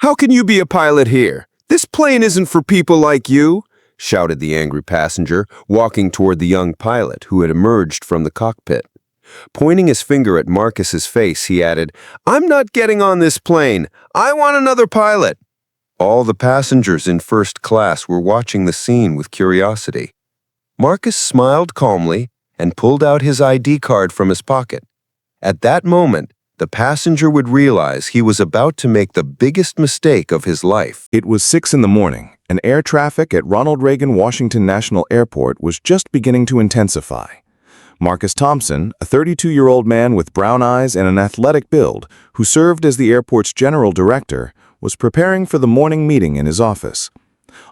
How can you be a pilot here? This plane isn't for people like you, shouted the angry passenger, walking toward the young pilot who had emerged from the cockpit. Pointing his finger at Marcus's face, he added, "I'm not getting on this plane. I want another pilot." All the passengers in first class were watching the scene with curiosity. Marcus smiled calmly and pulled out his ID card from his pocket. At that moment, the passenger would realize he was about to make the biggest mistake of his life. It was 6 in the morning, and air traffic at Ronald Reagan Washington National Airport was just beginning to intensify. Marcus Thompson, a 32-year-old man with brown eyes and an athletic build, who served as the airport's general director, was preparing for the morning meeting in his office.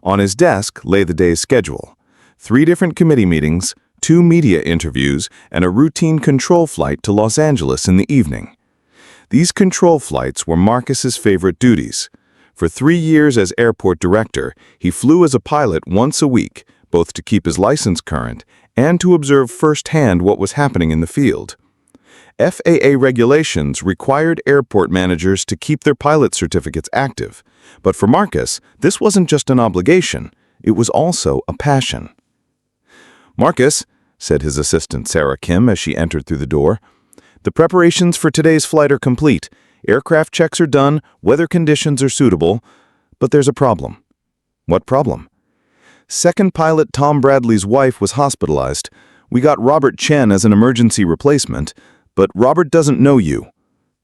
On his desk lay the day's schedule: 3 different committee meetings, 2 media interviews, and a routine control flight to Los Angeles in the evening. These control flights were Marcus's favorite duties. For 3 years as airport director, he flew as a pilot once a week, both to keep his license current and to observe firsthand what was happening in the field. FAA regulations required airport managers to keep their pilot certificates active, but for Marcus, this wasn't just an obligation, it was also a passion. "Marcus," said his assistant Sarah Kim as she entered through the door, "the preparations for today's flight are complete. Aircraft checks are done, weather conditions are suitable, but there's a problem." "What problem?" "Second pilot Tom Bradley's wife was hospitalized. We got Robert Chen as an emergency replacement, but Robert doesn't know you."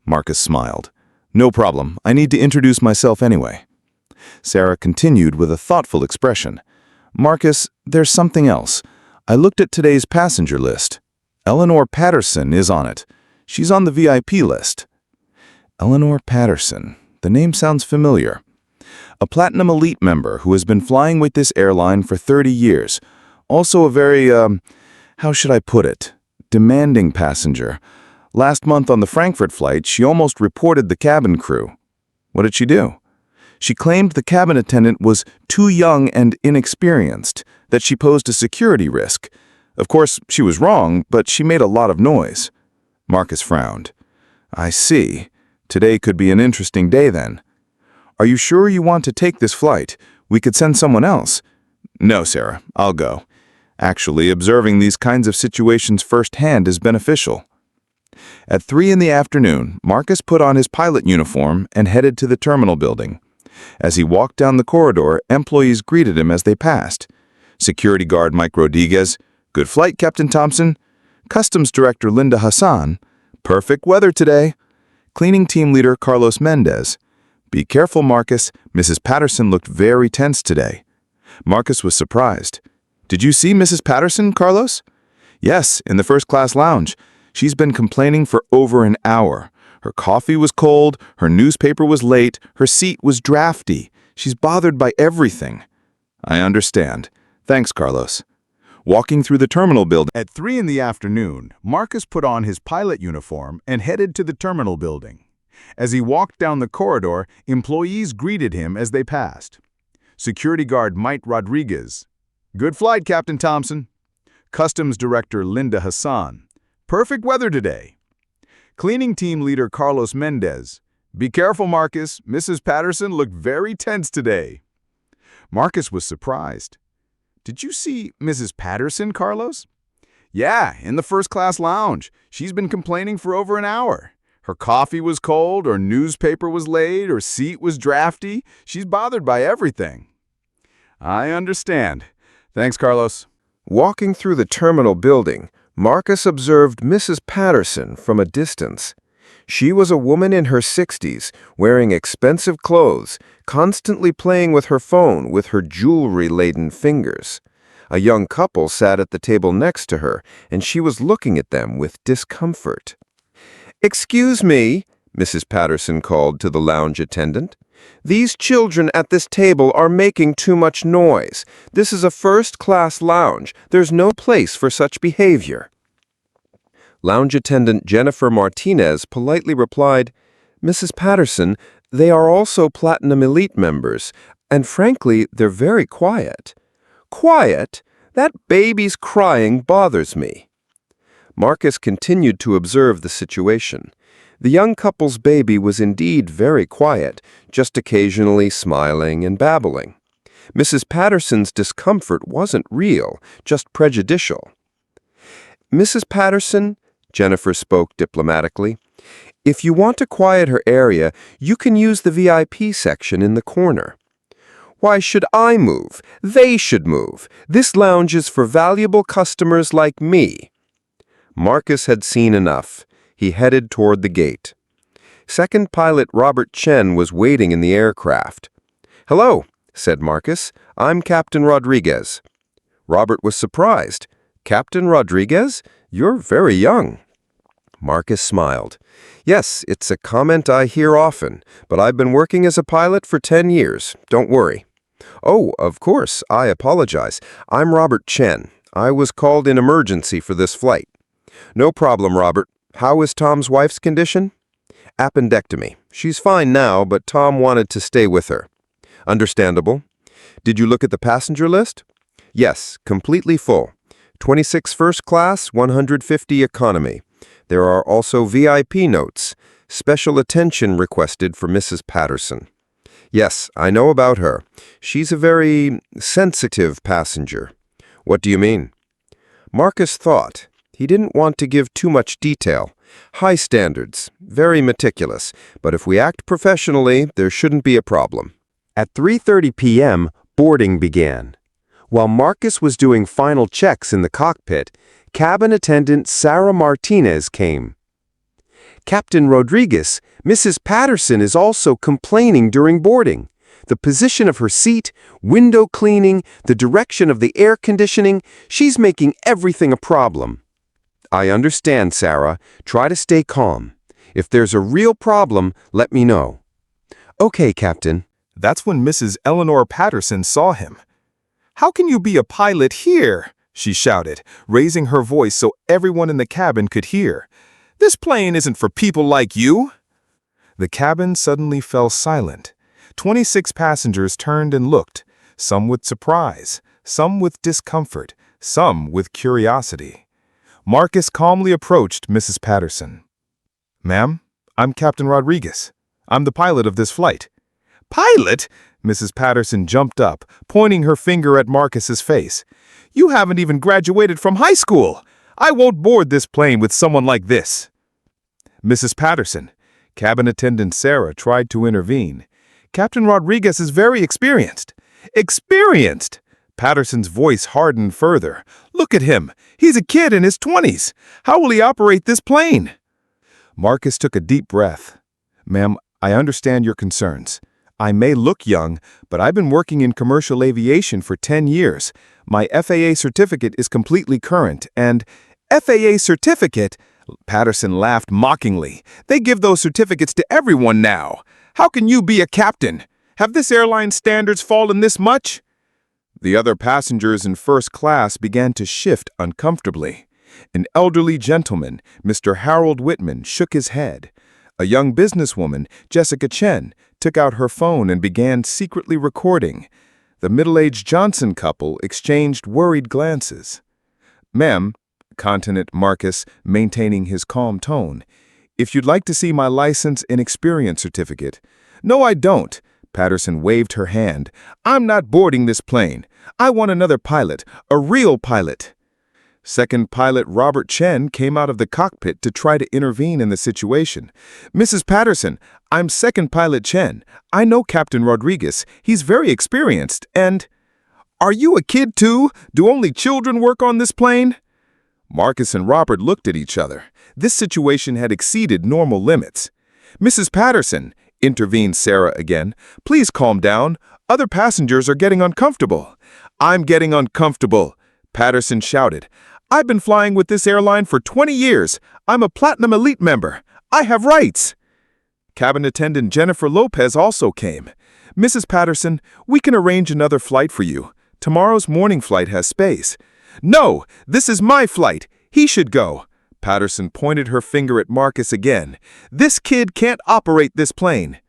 Marcus smiled. "No problem. I need to introduce myself anyway." Sarah continued with a thoughtful expression. "Marcus, there's something else. I looked at today's passenger list. Eleanor Patterson is on it. She's on the VIP list." Eleanor Patterson. The name sounds familiar. A Platinum Elite member who has been flying with this airline for 30 years. Also a very, how should I put it, demanding passenger. Last month on the Frankfurt flight, she almost reported the cabin crew. What did she do? She claimed the cabin attendant was too young and inexperienced, that she posed a security risk. Of course, she was wrong, but she made a lot of noise. Marcus frowned. "I see. Today could be an interesting day then." "Are you sure you want to take this flight? We could send someone else." "No, Sarah, I'll go. Actually, observing these kinds of situations firsthand is beneficial." At 3 in the afternoon, Marcus put on his pilot uniform and headed to the terminal building. As he walked down the corridor, employees greeted him as they passed. Security guard Mike Rodriguez, "Good flight, Captain Thompson." Customs Director Linda Hassan, "Perfect weather today." Cleaning team leader Carlos Mendez, "Be careful, Marcus. Mrs. Patterson looked very tense today." Marcus was surprised. "Did you see Mrs. Patterson, Carlos?" "Yes, in the first-class lounge. She's been complaining for over an hour. Her coffee was cold, her newspaper was late, her seat was drafty. She's bothered by everything." "I understand. Thanks, Carlos." Walking through the terminal building. At 3 in the afternoon, Marcus put on his pilot uniform and headed to the terminal building. As he walked down the corridor, employees greeted him as they passed. Security guard Mike Rodriguez, "Good flight, Captain Thompson." Customs Director Linda Hassan, "Perfect weather today." Cleaning team leader Carlos Mendez, "Be careful, Marcus. Mrs. Patterson looked very tense today." Marcus was surprised. "Did you see Mrs. Patterson, Carlos?" "Yeah, in the first-class lounge. She's been complaining for over an hour. Her coffee was cold, her newspaper was late, her seat was drafty. She's bothered by everything." "I understand. Thanks, Carlos." Walking through the terminal building, Marcus observed Mrs. Patterson from a distance. She was a woman in her 60s, wearing expensive clothes, constantly playing with her phone with her jewelry-laden fingers. A young couple sat at the table next to her, and she was looking at them with discomfort. "Excuse me," Mrs. Patterson called to the lounge attendant. "These children at this table are making too much noise. This is a first-class lounge. There's no place for such behavior." Lounge attendant Jennifer Martinez politely replied, "Mrs. Patterson, they are also Platinum Elite members, and frankly, they're very quiet." "Quiet? That baby's crying bothers me." Marcus continued to observe the situation. The young couple's baby was indeed very quiet, just occasionally smiling and babbling. Mrs. Patterson's discomfort wasn't real, just prejudicial. "Mrs. Patterson," Jennifer spoke diplomatically, "if you want to quiet her area, you can use the VIP section in the corner." "Why should I move? They should move. This lounge is for valuable customers like me." Marcus had seen enough. He headed toward the gate. Second pilot Robert Chen was waiting in the aircraft. "Hello," said Marcus. "I'm Captain Rodriguez." Robert was surprised. "Captain Rodriguez? You're very young." Marcus smiled. "Yes, it's a comment I hear often, but I've been working as a pilot for 10 years. Don't worry." "Oh, of course, I apologize. I'm Robert Chen. I was called in emergency for this flight." "No problem, Robert. How is Tom's wife's condition?" "Appendectomy. She's fine now, but Tom wanted to stay with her." "Understandable. Did you look at the passenger list?" "Yes, completely full. 26 first class, 150 economy. There are also VIP notes. Special attention requested for Mrs. Patterson." "Yes, I know about her. She's a very sensitive passenger." "What do you mean?" Marcus thought. He didn't want to give too much detail. High standards, very meticulous, but if we act professionally, there shouldn't be a problem. At 3:30 p.m., boarding began. While Marcus was doing final checks in the cockpit, cabin attendant Sarah Martinez came. "Captain Rodriguez, Mrs. Patterson is also complaining during boarding. The position of her seat, window cleaning, the direction of the air conditioning, she's making everything a problem." "I understand, Sarah. Try to stay calm. If there's a real problem, let me know." "Okay, Captain." That's when Mrs. Eleanor Patterson saw him. "How can you be a pilot here?" she shouted, raising her voice so everyone in the cabin could hear. "This plane isn't for people like you." The cabin suddenly fell silent. 26 passengers turned and looked, some with surprise, some with discomfort, some with curiosity. Marcus calmly approached Mrs. Patterson. "Ma'am, I'm Captain Rodriguez. I'm the pilot of this flight." "Pilot?" Mrs. Patterson jumped up, pointing her finger at Marcus's face. "You haven't even graduated from high school. I won't board this plane with someone like this." "Mrs. Patterson," cabin attendant Sarah tried to intervene. "Captain Rodriguez is very experienced." "Experienced?" Patterson's voice hardened further. "Look at him. He's a kid in his 20s. How will he operate this plane?" Marcus took a deep breath. "Ma'am, I understand your concerns. I may look young, but I've been working in commercial aviation for 10 years. My FAA certificate is completely current, and—" "FAA certificate?" Patterson laughed mockingly. "They give those certificates to everyone now. How can you be a captain? Have this airline's standards fallen this much?" The other passengers in first class began to shift uncomfortably. An elderly gentleman, Mr. Harold Whitman, shook his head. A young businesswoman, Jessica Chen, took out her phone and began secretly recording. The middle-aged Johnson couple exchanged worried glances. "Ma'am," continued Marcus, maintaining his calm tone, "if you'd like to see my license and experience certificate—" "No, I don't." Patterson waved her hand. "I'm not boarding this plane. I want another pilot, a real pilot." Second pilot Robert Chen came out of the cockpit to try to intervene in the situation. "Mrs. Patterson, I'm second pilot Chen. I know Captain Rodriguez. He's very experienced, and—" "Are you a kid too? Do only children work on this plane?" Marcus and Robert looked at each other. This situation had exceeded normal limits. "Mrs. Patterson," intervened Sarah again, "please calm down. Other passengers are getting uncomfortable." "I'm getting uncomfortable," Patterson shouted. "I've been flying with this airline for 20 years. I'm a Platinum Elite member. I have rights." Cabin attendant Jennifer Lopez also came. "Mrs. Patterson, we can arrange another flight for you. Tomorrow's morning flight has space." "No, this is my flight. He should go." Patterson pointed her finger at Marcus again. "This kid can't operate this plane."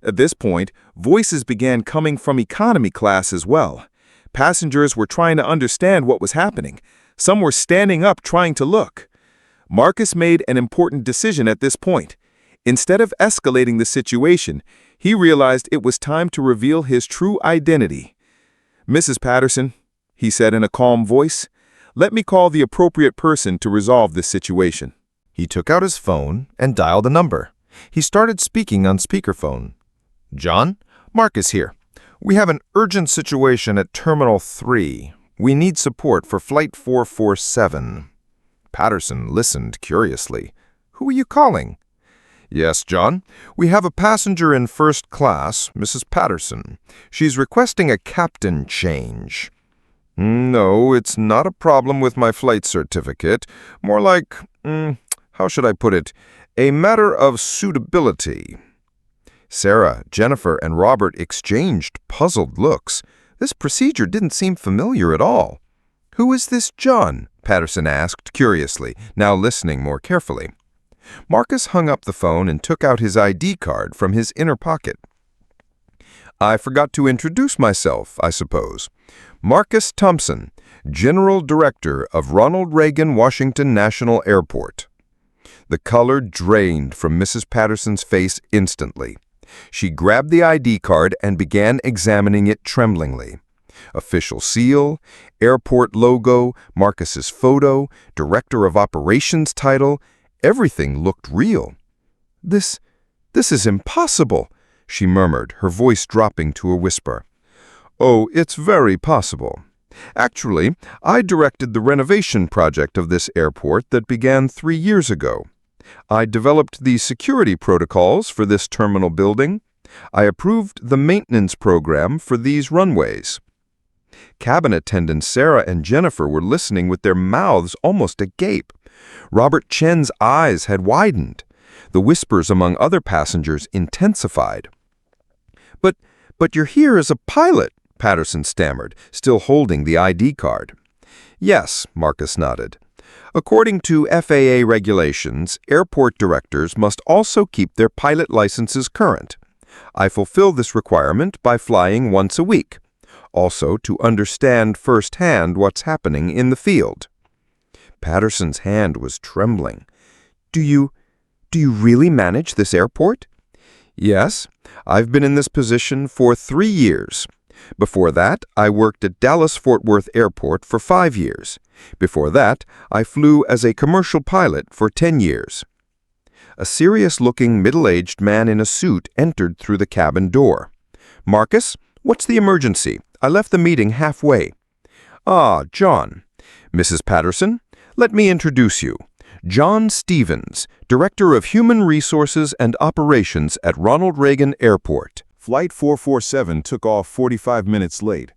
At this point, voices began coming from economy class as well. Passengers were trying to understand what was happening. Some were standing up trying to look. Marcus made an important decision at this point. Instead of escalating the situation, he realized it was time to reveal his true identity. "Mrs. Patterson," he said in a calm voice, "let me call the appropriate person to resolve this situation." He took out his phone and dialed a number. He started speaking on speakerphone. "John, Marcus here. We have an urgent situation at Terminal 3. We need support for Flight 447. Patterson listened curiously. "Who are you calling?" "Yes, John. We have a passenger in first class, Mrs. Patterson. She's requesting a captain change." "No, it's not a problem with my flight certificate. More like, how should I put it, a matter of suitability." Sarah, Jennifer, and Robert exchanged puzzled looks. This procedure didn't seem familiar at all. "Who is this John?" Patterson asked curiously, now listening more carefully. Marcus hung up the phone and took out his ID card from his inner pocket. "I forgot to introduce myself, I suppose. Marcus Thompson, General Director of Ronald Reagan Washington National Airport." The color drained from Mrs. Patterson's face instantly. She grabbed the ID card and began examining it tremblingly. Official seal, airport logo, Marcus's photo, Director of Operations title, everything looked real. This is impossible," she murmured, her voice dropping to a whisper. "Oh, it's very possible. Actually, I directed the renovation project of this airport that began 3 years ago. I developed the security protocols for this terminal building. I approved the maintenance program for these runways." Cabin attendants Sarah and Jennifer were listening with their mouths almost agape. Robert Chen's eyes had widened. The whispers among other passengers intensified. But you're here as a pilot," Patterson stammered, still holding the ID card. "Yes," Marcus nodded. "According to FAA regulations, airport directors must also keep their pilot licenses current. I fulfill this requirement by flying once a week, also to understand firsthand what's happening in the field." Patterson's hand was trembling. Do you really manage this airport?" "Yes, I've been in this position for 3 years. Before that, I worked at Dallas-Fort Worth Airport for 5 years. Before that, I flew as a commercial pilot for 10 years. A serious-looking, middle-aged man in a suit entered through the cabin door. "Marcus, what's the emergency? I left the meeting halfway." "Ah, John. Mrs. Patterson, let me introduce you. John Stevens, Director of Human Resources and Operations at Ronald Reagan Airport." Flight 447 took off 45 minutes late.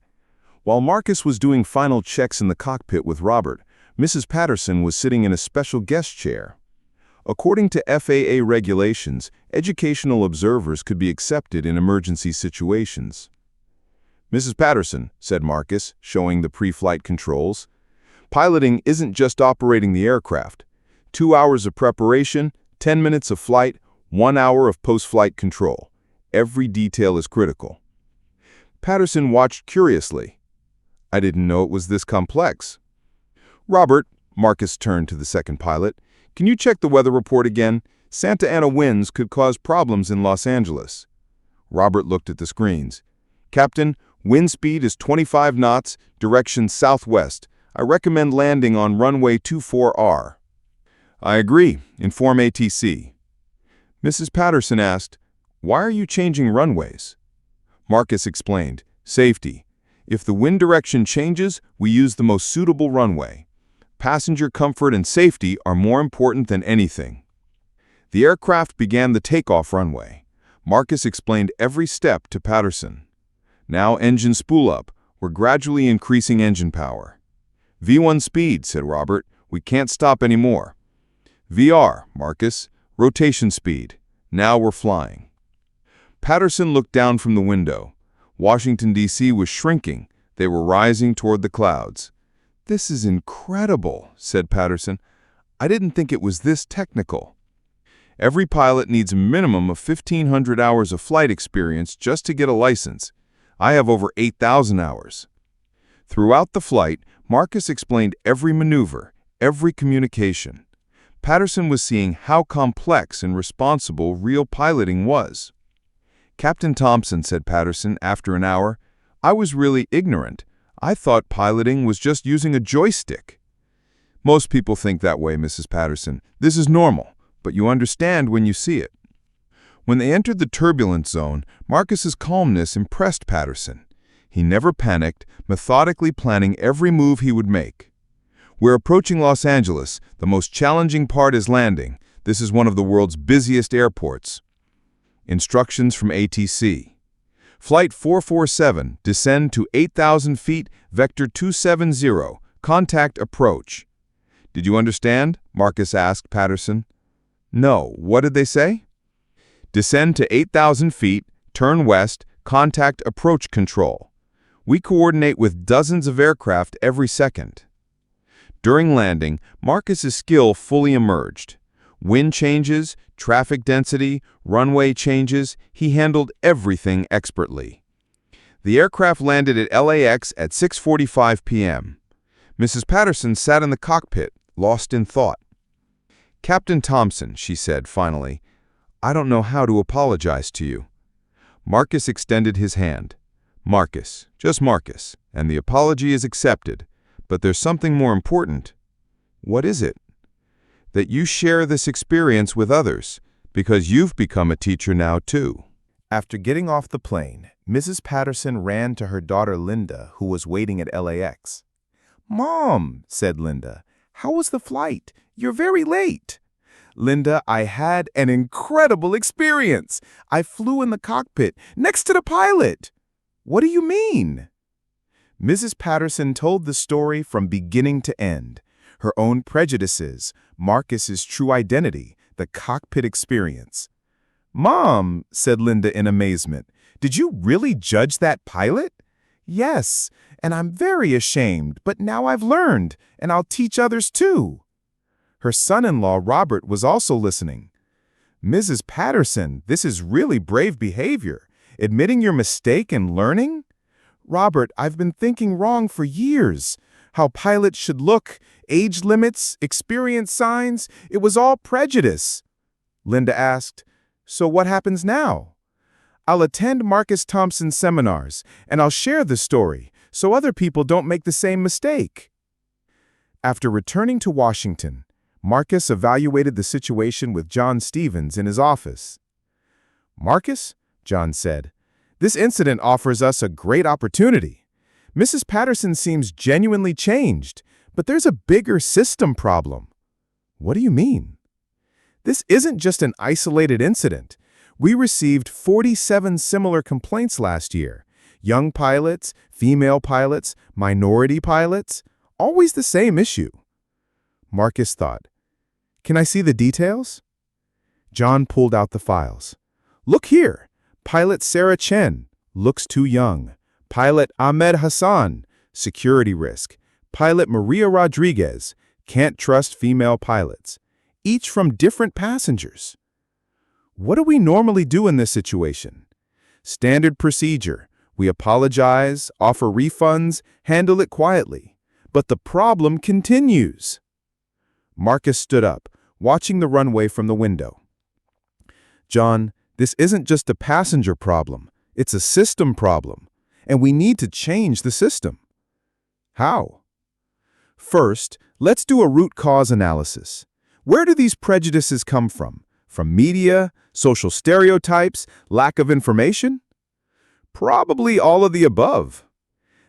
While Marcus was doing final checks in the cockpit with Robert, Mrs. Patterson was sitting in a special guest chair. According to FAA regulations, educational observers could be accepted in emergency situations. "Mrs. Patterson," said Marcus, showing the pre-flight controls, "piloting isn't just operating the aircraft. 2 hours of preparation, 10 minutes of flight, 1 hour of post-flight control. Every detail is critical." Patterson watched curiously. "I didn't know it was this complex." "Robert," Marcus turned to the second pilot, "can you check the weather report again? Santa Ana winds could cause problems in Los Angeles." Robert looked at the screens. "Captain, wind speed is 25 knots, direction southwest. I recommend landing on runway 24R. "I agree. Inform ATC." Mrs. Patterson asked, "Why are you changing runways?" Marcus explained, "Safety. If the wind direction changes, we use the most suitable runway. Passenger comfort and safety are more important than anything." The aircraft began the takeoff runway. Marcus explained every step to Patterson. "Now engine spool up. We're gradually increasing engine power." "V1 speed," said Robert. "We can't stop anymore." "VR, Marcus. Rotation speed. Now we're flying." Patterson looked down from the window. Washington, D.C. was shrinking. They were rising toward the clouds. "This is incredible," said Patterson. "I didn't think it was this technical." "Every pilot needs a minimum of 1,500 hours of flight experience just to get a license. I have over 8,000 hours." Throughout the flight, Marcus explained every maneuver, every communication. Patterson was seeing how complex and responsible real piloting was. "Captain Thompson," said Patterson after an hour, "I was really ignorant. I thought piloting was just using a joystick." "Most people think that way, Mrs. Patterson. This is normal, but you understand when you see it." When they entered the turbulence zone, Marcus's calmness impressed Patterson. He never panicked, methodically planning every move he would make. "We're approaching Los Angeles. The most challenging part is landing. This is one of the world's busiest airports." Instructions from ATC. "Flight 447, descend to 8,000 feet, vector 270, contact approach." "Did you understand?" Marcus asked Patterson. "No. What did they say?" "Descend to 8,000 feet, turn west, contact approach control. We coordinate with dozens of aircraft every second." During landing, Marcus's skill fully emerged. Wind changes, traffic density, runway changes, he handled everything expertly. The aircraft landed at LAX at 6:45 p.m. Mrs. Patterson sat in the cockpit, lost in thought. "Captain Thompson," she said finally, "I don't know how to apologize to you." Marcus extended his hand. "Marcus, just Marcus, and the apology is accepted. But there's something more important." "What is it?" "That you share this experience with others, because you've become a teacher now too." After getting off the plane, Mrs. Patterson ran to her daughter Linda, who was waiting at LAX. "Mom," said Linda, "how was the flight? You're very late." "Linda, I had an incredible experience. I flew in the cockpit, next to the pilot." "What do you mean?" Mrs. Patterson told the story from beginning to end. Her own prejudices, Marcus's true identity, the cockpit experience. "Mom," said Linda in amazement, "did you really judge that pilot?" "Yes, and I'm very ashamed, but now I've learned, and I'll teach others too." Her son-in-law, Robert, was also listening. "Mrs. Patterson, this is really brave behavior. Admitting your mistake and learning?" "Robert, I've been thinking wrong for years. How pilots should look, age limits, experience signs, it was all prejudice." Linda asked, "So what happens now?" "I'll attend Marcus Thompson's seminars, and I'll share the story, so other people don't make the same mistake." After returning to Washington, Marcus evaluated the situation with John Stevens in his office. "Marcus," John said, "this incident offers us a great opportunity. Mrs. Patterson seems genuinely changed, but there's a bigger system problem." "What do you mean?" "This isn't just an isolated incident. We received 47 similar complaints last year. Young pilots, female pilots, minority pilots, always the same issue." Marcus thought, "Can I see the details?" John pulled out the files. "Look here. Pilot Sarah Chen, looks too young. Pilot Ahmed Hassan, security risk. Pilot Maria Rodriguez, can't trust female pilots. Each from different passengers." "What do we normally do in this situation?" "Standard procedure. We apologize, offer refunds, handle it quietly. But the problem continues." Marcus stood up, watching the runway from the window. "John, this isn't just a passenger problem. It's a system problem. And we need to change the system." "How?" "First, let's do a root cause analysis. Where do these prejudices come from? From media, social stereotypes, lack of information?" "Probably all of the above."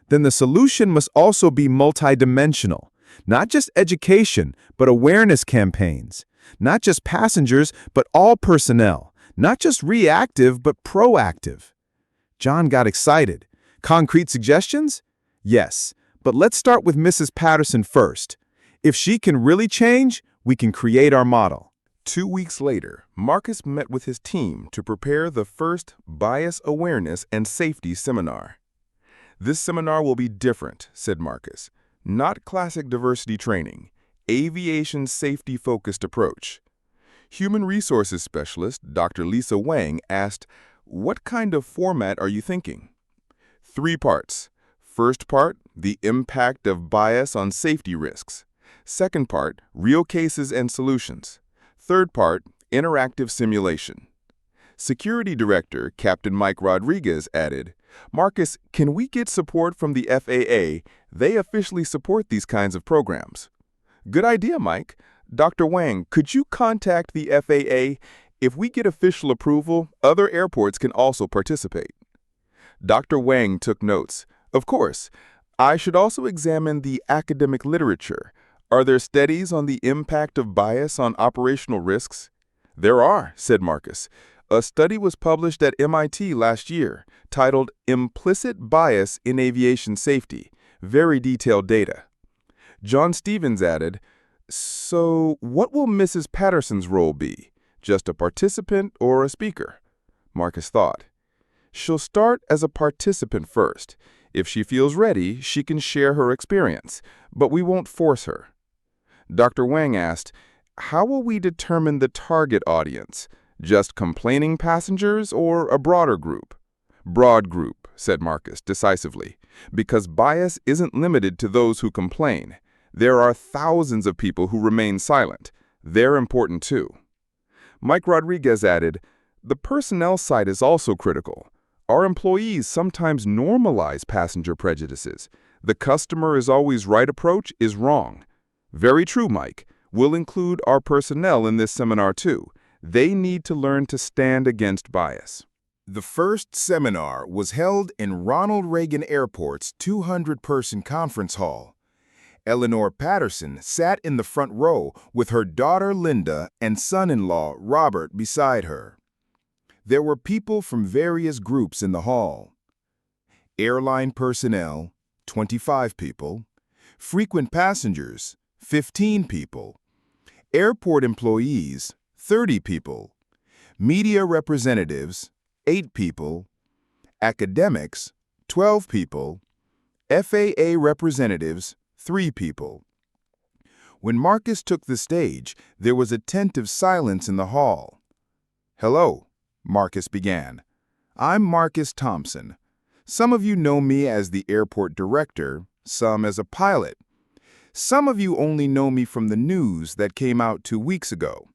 "Then the solution must also be multidimensional. Not just education, but awareness campaigns. Not just passengers, but all personnel. Not just reactive, but proactive." John got excited. "Concrete suggestions?" "Yes, but let's start with Mrs. Patterson first. If she can really change, we can create our model." 2 weeks later, Marcus met with his team to prepare the first Bias Awareness and Safety Seminar. "This seminar will be different," said Marcus. "Not classic diversity training, aviation safety-focused approach." Human Resources Specialist Dr. Lisa Wang asked, "What kind of format are you thinking?" 3 parts. First part, the impact of bias on safety risks. Second part, real cases and solutions. Third part, interactive simulation. Security Director Captain Mike Rodriguez added, "Marcus, can we get support from the FAA? They officially support these kinds of programs." "Good idea, Mike. Dr. Wang, could you contact the FAA? If we get official approval, other airports can also participate." Dr. Wang took notes. "Of course. I should also examine the academic literature. Are there studies on the impact of bias on operational risks?" "There are," said Marcus. "A study was published at MIT last year titled Implicit Bias in Aviation Safety. Very detailed data." John Stevens added, "So what will Mrs. Patterson's role be? Just a participant or a speaker?" Marcus thought. "She'll start as a participant first. If she feels ready, she can share her experience, but we won't force her." Dr. Wang asked, "How will we determine the target audience? Just complaining passengers or a broader group?" "Broad group," said Marcus decisively, "because bias isn't limited to those who complain. There are thousands of people who remain silent. They're important too." Mike Rodriguez added, "The personnel side is also critical. Our employees sometimes normalize passenger prejudices. The customer is always right approach is wrong." "Very true, Mike. We'll include our personnel in this seminar too. They need to learn to stand against bias." The first seminar was held in Ronald Reagan Airport's 200-person conference hall. Eleanor Patterson sat in the front row with her daughter Linda and son-in-law Robert beside her. There were people from various groups in the hall. Airline personnel, 25 people. Frequent passengers, 15 people. Airport employees, 30 people. Media representatives, 8 people. Academics, 12 people. FAA representatives, 3 people. When Marcus took the stage, there was attentive silence in the hall. "Hello," Marcus began. "I'm Marcus Thompson. Some of you know me as the airport director, some as a pilot. Some of you only know me from the news that came out 2 weeks ago.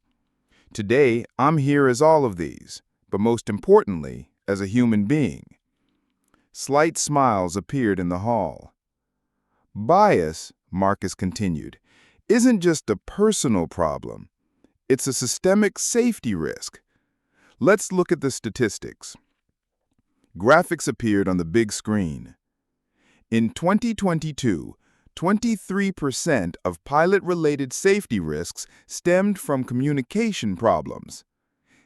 Today, I'm here as all of these, but most importantly, as a human being." Slight smiles appeared in the hall. "Bias," Marcus continued, "isn't just a personal problem. It's a systemic safety risk. Let's look at the statistics." Graphics appeared on the big screen. In 2022, 23% of pilot-related safety risks stemmed from communication problems.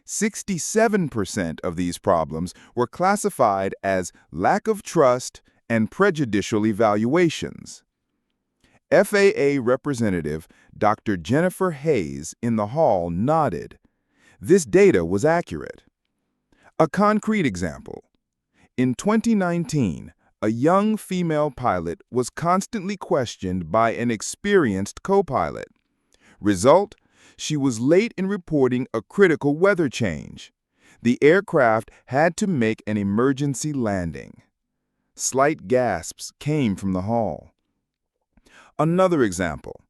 67% of these problems were classified as lack of trust and prejudicial evaluations. FAA Representative Dr. Jennifer Hayes in the hall nodded. This data was accurate. A concrete example. In 2019, a young female pilot was constantly questioned by an experienced co-pilot. Result? She was late in reporting a critical weather change. The aircraft had to make an emergency landing. Slight gasps came from the hall. Another example.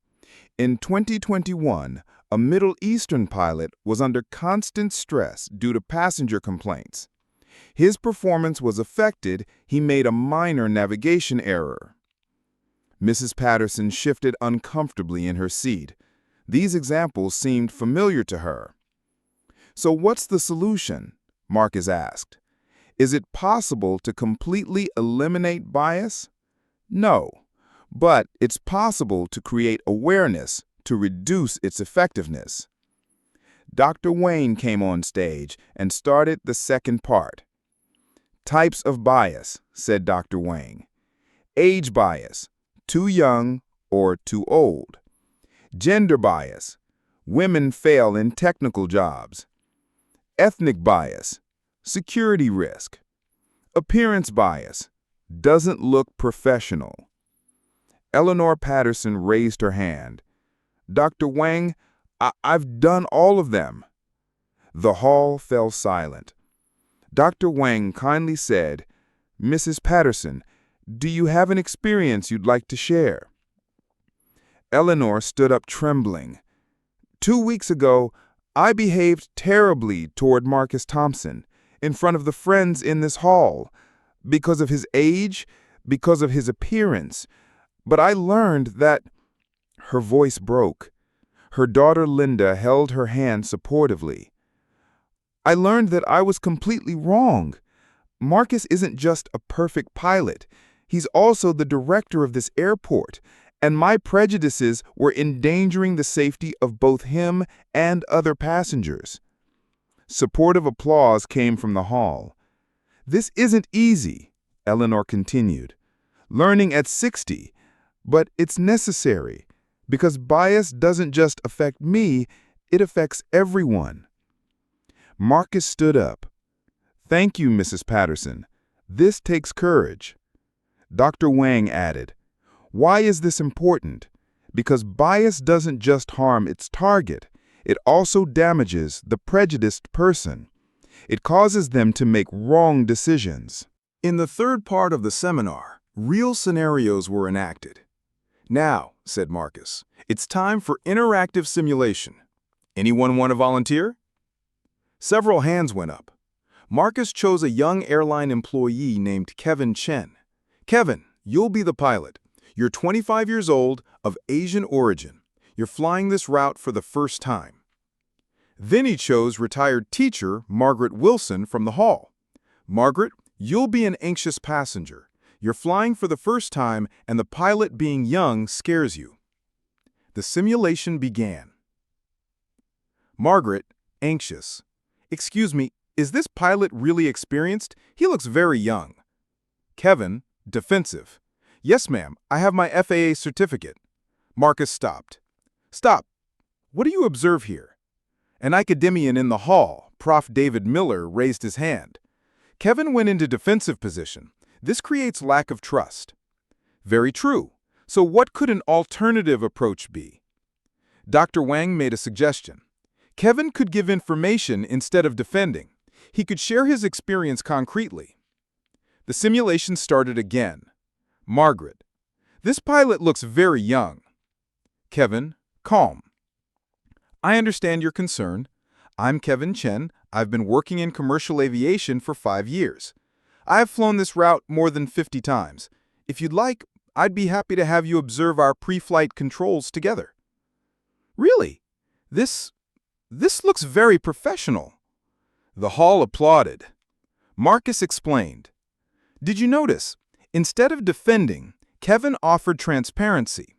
In 2021, a Middle Eastern pilot was under constant stress due to passenger complaints. His performance was affected. He made a minor navigation error. Mrs. Patterson shifted uncomfortably in her seat. These examples seemed familiar to her. "So what's the solution?" Marcus asked. "Is it possible to completely eliminate bias?" No, but it's possible to create awareness to reduce its effectiveness. Dr. Wayne came on stage and started the second part. "Types of bias," said Dr. Wang. "Age bias, too young or too old. Gender bias, women fail in technical jobs. Ethnic bias, security risk. Appearance bias, doesn't look professional." Eleanor Patterson raised her hand. "Dr. Wang, I've done all of them." The hall fell silent. Dr. Wang kindly said, "Mrs. Patterson, do you have an experience you'd like to share?" Eleanor stood up trembling. 2 weeks ago, I behaved terribly toward Marcus Thompson in front of the friends in this hall because of his age, because of his appearance. But I learned that—" Her voice broke. Her daughter Linda held her hand supportively. "I learned that I was completely wrong. Marcus isn't just a perfect pilot. He's also the director of this airport, and my prejudices were endangering the safety of both him and other passengers." Supportive applause came from the hall. "This isn't easy," Eleanor continued. "Learning at 60, but it's necessary, because bias doesn't just affect me, it affects everyone." Marcus stood up. "Thank you, Mrs. Patterson. This takes courage." Dr. Wang added, "Why is this important? Because bias doesn't just harm its target, it also damages the prejudiced person. It causes them to make wrong decisions." In the third part of the seminar, real scenarios were enacted. "Now," said Marcus, "it's time for interactive simulation. Anyone want to volunteer?" Several hands went up. Marcus chose a young airline employee named Kevin Chen. "Kevin, you'll be the pilot. You're 25 years old, of Asian origin. You're flying this route for the first time." Then he chose retired teacher Margaret Wilson from the hall. "Margaret, you'll be an anxious passenger. You're flying for the first time, and the pilot being young scares you." The simulation began. Margaret, anxious. "Excuse me, is this pilot really experienced? He looks very young." Kevin, defensive. "Yes, ma'am, I have my FAA certificate." Marcus stopped. "Stop. What do you observe here?" An academician in the hall, Prof. David Miller, raised his hand. Kevin went into defensive position. "This creates lack of trust." "Very true. So what could an alternative approach be?" Dr. Wang made a suggestion. Kevin could give information instead of defending. He could share his experience concretely. The simulation started again. Margaret, "This pilot looks very young." Kevin, calm. "I understand your concern. I'm Kevin Chen. I've been working in commercial aviation for 5 years. I have flown this route more than 50 times. If you'd like, I'd be happy to have you observe our pre-flight controls together." "Really? This looks very professional." The hall applauded. Marcus explained. "Did you notice? Instead of defending, Kevin offered transparency.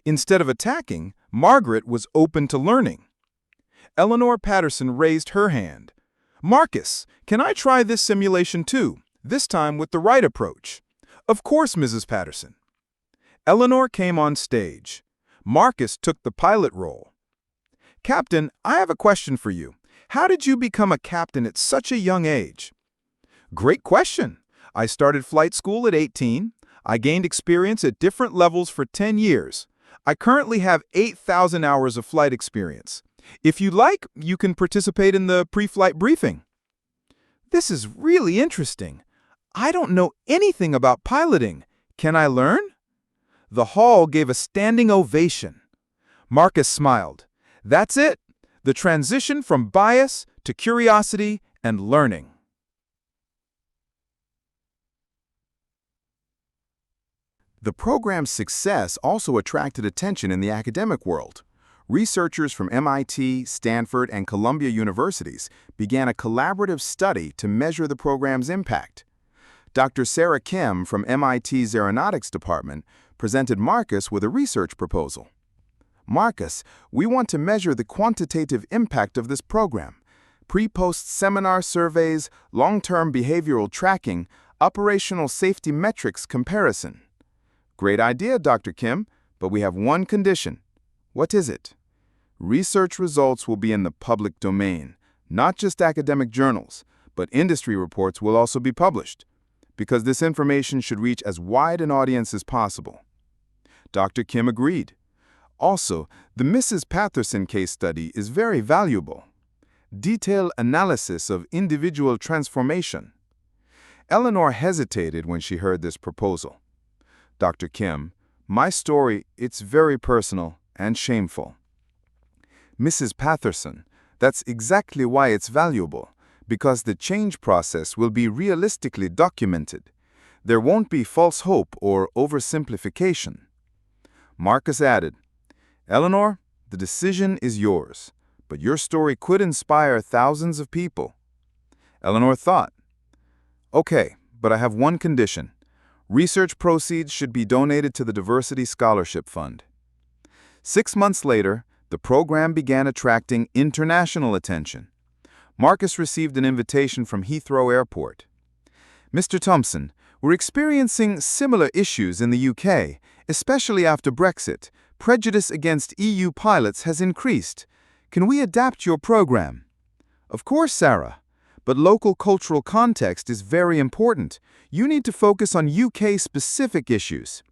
Instead of attacking, Margaret was open to learning." Eleanor Patterson raised her hand. "Marcus, can I try this simulation too, this time with the right approach?" "Of course, Mrs. Patterson." Eleanor came on stage. Marcus took the pilot role. "Captain, I have a question for you. How did you become a captain at such a young age?" "Great question. I started flight school at 18. I gained experience at different levels for 10 years. I currently have 8,000 hours of flight experience. If you'd like, you can participate in the pre-flight briefing." "This is really interesting. I don't know anything about piloting. Can I learn?" The hall gave a standing ovation. Marcus smiled. "That's it. The transition from bias to curiosity and learning." The program's success also attracted attention in the academic world. Researchers from MIT, Stanford, and Columbia universities began a collaborative study to measure the program's impact. Dr. Sarah Kim from MIT's Aeronautics Department presented Marcus with a research proposal. "Marcus, we want to measure the quantitative impact of this program. Pre-post seminar surveys, long-term behavioral tracking, operational safety metrics comparison." "Great idea, Dr. Kim, but we have one condition." "What is it?" "Research results will be in the public domain, not just academic journals, but industry reports will also be published, because this information should reach as wide an audience as possible." Dr. Kim agreed. Also, the Mrs. Patterson case study is very valuable. Detailed analysis of individual transformation. Eleanor hesitated when she heard this proposal. Dr. Kim, My story, it's very personal and shameful. Mrs. Patterson, that's exactly why it's valuable, because the change process will be realistically documented. There won't be false hope or oversimplification. Marcus added, Eleanor, the decision is yours, but your story could inspire thousands of people. Eleanor thought, okay, but I have one condition. Research proceeds should be donated to the Diversity Scholarship Fund. 6 months later, the program began attracting international attention. Marcus received an invitation from Heathrow Airport. Mr. Thompson, we're experiencing similar issues in the UK, especially after Brexit. Prejudice against EU pilots has increased. Can we adapt your program? Of course, Sarah. But local cultural context is very important. You need to focus on UK-specific issues.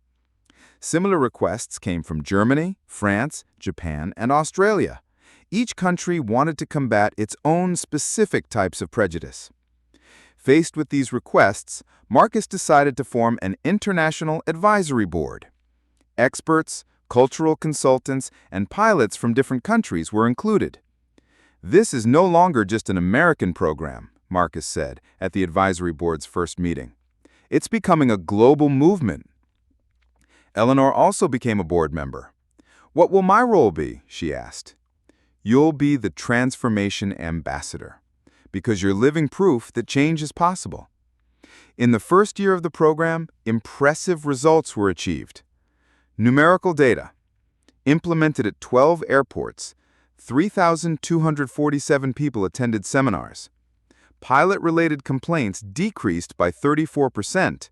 Similar requests came from Germany, France, Japan, and Australia. Each country wanted to combat its own specific types of prejudice. Faced with these requests, Marcus decided to form an international advisory board. Experts, cultural consultants, and pilots from different countries were included. This is no longer just an American program, Marcus said at the advisory board's first meeting. It's becoming a global movement. Eleanor also became a board member. What will my role be? She asked. You'll be the transformation ambassador, because you're living proof that change is possible. In the first year of the program, impressive results were achieved. Numerical data. Implemented at 12 airports, 3,247 people attended seminars. Pilot-related complaints decreased by 34%.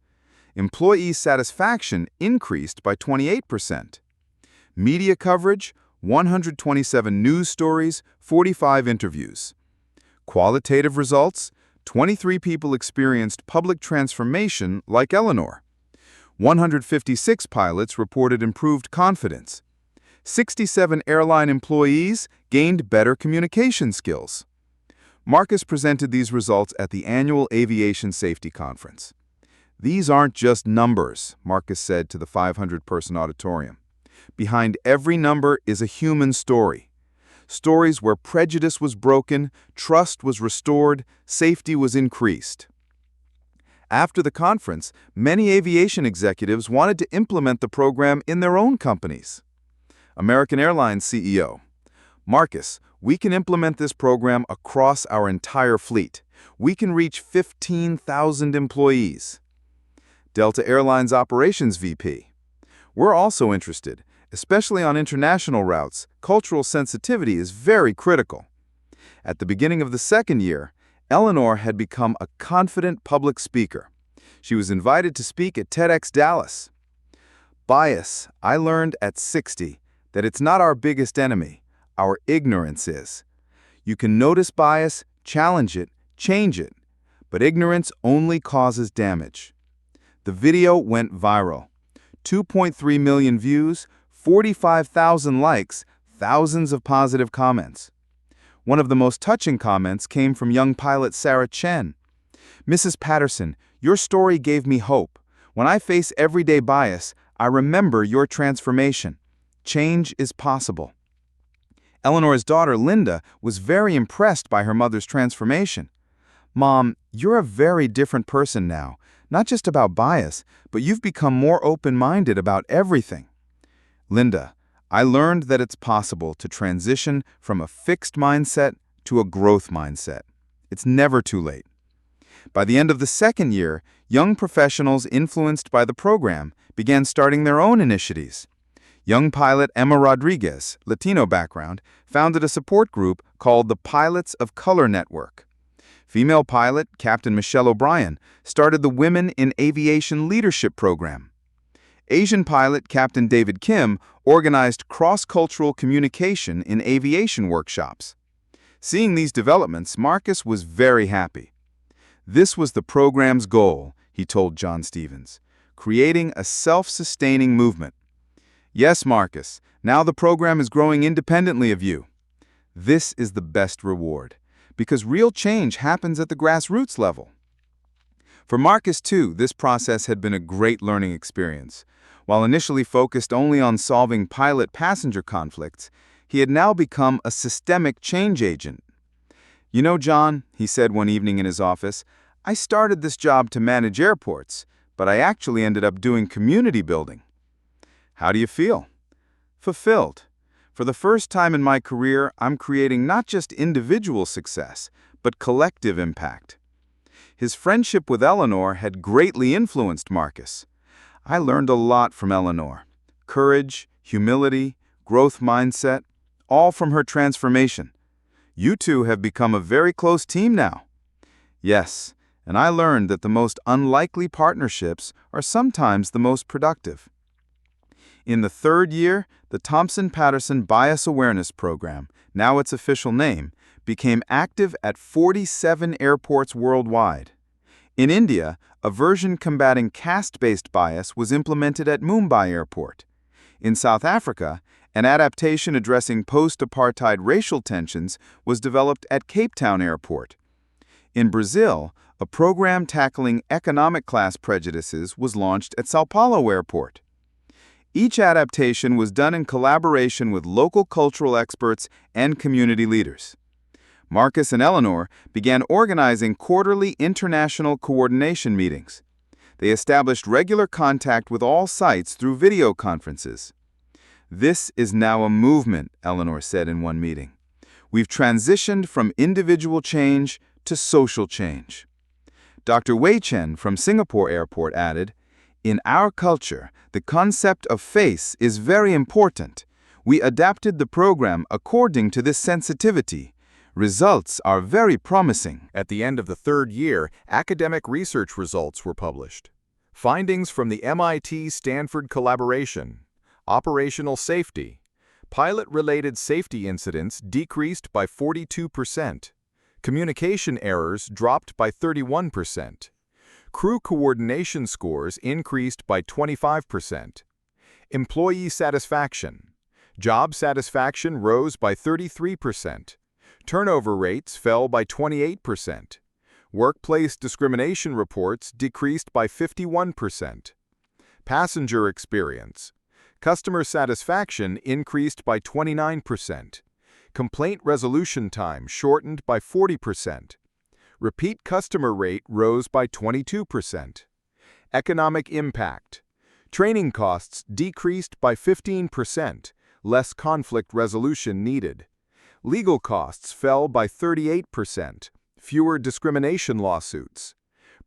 Employee satisfaction increased by 28%. Media coverage, 127 news stories, 45 interviews. Qualitative results, 23 people experienced public transformation like Eleanor. 156 pilots reported improved confidence. 67 airline employees gained better communication skills. Marcus presented these results at the annual Aviation Safety Conference. These aren't just numbers, Marcus said to the 500-person auditorium. Behind every number is a human story. Stories where prejudice was broken, trust was restored, safety was increased. After the conference, many aviation executives wanted to implement the program in their own companies. American Airlines CEO, Marcus, we can implement this program across our entire fleet. We can reach 15,000 employees. Delta Airlines Operations VP, we're also interested, especially on international routes. Cultural sensitivity is very critical. At the beginning of the second year, Eleanor had become a confident public speaker. She was invited to speak at TEDx Dallas. Bias, I learned at 60 that it's not our biggest enemy, our ignorance is. You can notice bias, challenge it, change it, but ignorance only causes damage. The video went viral. 2.3 million views, 45,000 likes, thousands of positive comments. One of the most touching comments came from young pilot Sarah Chen. Mrs. Patterson, your story gave me hope. When I face everyday bias, I remember your transformation. Change is possible. Eleanor's daughter, Linda, was very impressed by her mother's transformation. Mom, you're a very different person now, not just about bias, but you've become more open-minded about everything. Linda, I learned that it's possible to transition from a fixed mindset to a growth mindset. It's never too late. By the end of the second year, young professionals influenced by the program began starting their own initiatives. Young pilot Emma Rodriguez, Latino background, founded a support group called the Pilots of Color Network. Female pilot Captain Michelle O'Brien started the Women in Aviation Leadership Program. Asian pilot Captain David Kim organized cross-cultural communication in aviation workshops. Seeing these developments, Marcus was very happy. This was the program's goal, he told John Stevens, creating a self-sustaining movement. Yes, Marcus, now the program is growing independently of you. This is the best reward, because real change happens at the grassroots level. For Marcus, too, this process had been a great learning experience. While initially focused only on solving pilot-passenger conflicts, he had now become a systemic change agent. "You know, John," he said one evening in his office, "I started this job to manage airports, but I actually ended up doing community building." "How do you feel?" "Fulfilled. For the first time in my career, I'm creating not just individual success, but collective impact." His friendship with Eleanor had greatly influenced Marcus. "I learned a lot from Eleanor. Courage, humility, growth mindset, all from her transformation. You two have become a very close team now." "Yes, and I learned that the most unlikely partnerships are sometimes the most productive." In the third year, the Thompson-Patterson Bias Awareness Program, now its official name, became active at 47 airports worldwide. In India, a version combating caste-based bias was implemented at Mumbai Airport. In South Africa, an adaptation addressing post-apartheid racial tensions was developed at Cape Town Airport. In Brazil, a program tackling economic class prejudices was launched at São Paulo Airport. Each adaptation was done in collaboration with local cultural experts and community leaders. Marcus and Eleanor began organizing quarterly international coordination meetings. They established regular contact with all sites through video conferences. "This is now a movement," Eleanor said in one meeting. "We've transitioned from individual change to social change." Dr. Wei Chen from Singapore Airport added, "In our culture, the concept of face is very important. We adapted the program according to this sensitivity. Results are very promising." At the end of the third year, academic research results were published. Findings from the MIT-Stanford collaboration: operational safety. Pilot-related safety incidents decreased by 42%. Communication errors dropped by 31%. Crew coordination scores increased by 25%. Employee satisfaction. Job satisfaction rose by 33%. Turnover rates fell by 28%. Workplace discrimination reports decreased by 51%. Passenger experience. Customer satisfaction increased by 29%. Complaint resolution time shortened by 40%. Repeat customer rate rose by 22%. Economic impact. Training costs decreased by 15%, less conflict resolution needed. Legal costs fell by 38%, fewer discrimination lawsuits.